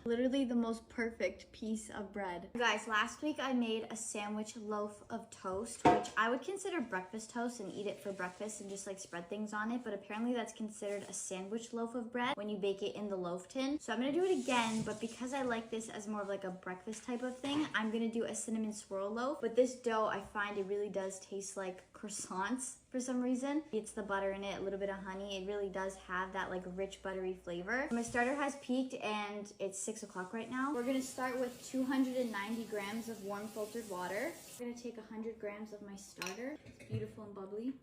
Literally the most perfect piece of bread. Guys, last week I made a sandwich loaf of toast, which I would consider breakfast toast and eat it for breakfast and just like spread things on it. But apparently that's considered a sandwich loaf of bread when you bake it in the loaf tin. So I'm gonna do it again, but because I like this as more of like a breakfast type of thing, I'm gonna do a cinnamon swirl loaf. But this dough, I find it really does taste like croissants for some reason. It's the butter in it, a little bit of honey. It really does have that like rich buttery flavor. My starter has peaked and it's 6 o'clock right now. We're gonna start with 290 grams of warm filtered water. We're gonna take 100 grams of my starter. It's beautiful and bubbly.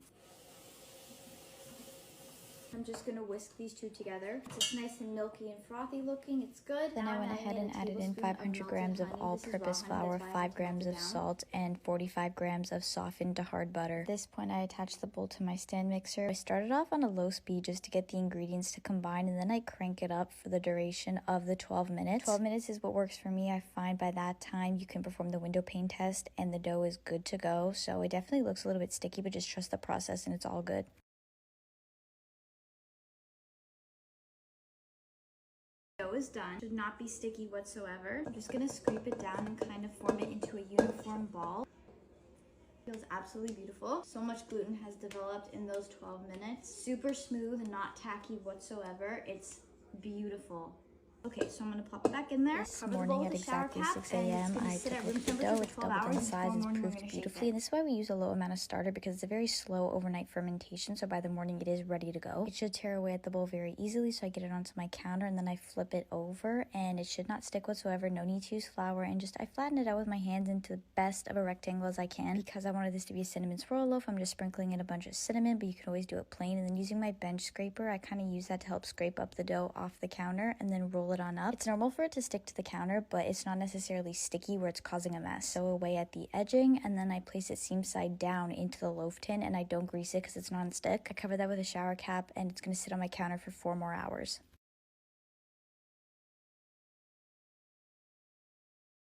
I'm just gonna whisk these two together. It's nice and milky and frothy looking. It's good. Then I went ahead and added in 500 grams of all-purpose flour, 5 grams of salt, and 45 grams of softened to hard butter. At this point, I attached the bowl to my stand mixer. I started off on a low speed just to get the ingredients to combine, and then I crank it up for the duration of the 12 minutes. 12 minutes is what works for me. I find by that time you can perform the window pane test and the dough is good to go. So it definitely looks a little bit sticky, but just trust the process and it's all good. Dough is done. Should not be sticky whatsoever. I'm just gonna scrape it down and kind of form it into a uniform ball. Feels absolutely beautiful. So much gluten has developed in those 12 minutes. Super smooth and not tacky whatsoever. It's beautiful. Okay, so I'm gonna pop it back in there. This morning at exactly 6 a.m. I took a look at the dough. It's doubled in size. It's proofed beautifully. And this is why we use a low amount of starter, because it's a very slow overnight fermentation. So by the morning it is ready to go. It should tear away at the bowl very easily. So I get it onto my counter and then I flip it over and it should not stick whatsoever. No need to use flour, and just I flatten it out with my hands into the best of a rectangle as I can. Because I wanted this to be a cinnamon swirl loaf, I'm just sprinkling in a bunch of cinnamon, but you can always do it plain. And then using my bench scraper, I kind of use that to help scrape up the dough off the counter and then roll it on up. It's normal for it to stick to the counter, but it's not necessarily sticky where it's causing a mess. So away at the edging, and then I place it seam side down into the loaf tin, and I don't grease it because it's non-stick. I cover that with a shower cap, and it's going to sit on my counter for 4 more hours.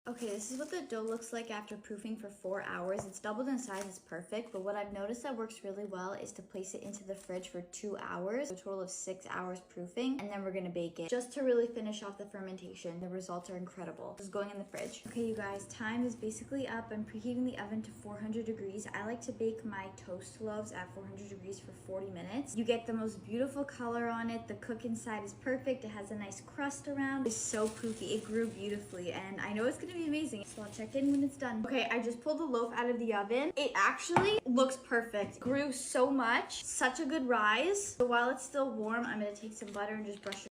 Okay, this is what the dough looks like after proofing for 4 hours. It's doubled in size, it's perfect, but what I've noticed that works really well is to place it into the fridge for 2 hours, a total of 6 hours proofing, and then we're gonna bake it just to really finish off the fermentation. The results are incredible. This is going in the fridge. Okay, you guys, time is basically up. I'm preheating the oven to 400 degrees. I like to bake my toast loaves at 400 degrees for 40 minutes. You get the most beautiful color on it. The cook inside is perfect. It has a nice crust around. It's so poofy. It grew beautifully, and I know it's gonna be amazing. So I'll check in when it's done. Okay, I just pulled the loaf out of the oven. It actually looks perfect. It grew so much. Such a good rise. So while it's still warm, I'm gonna take some butter and just brush it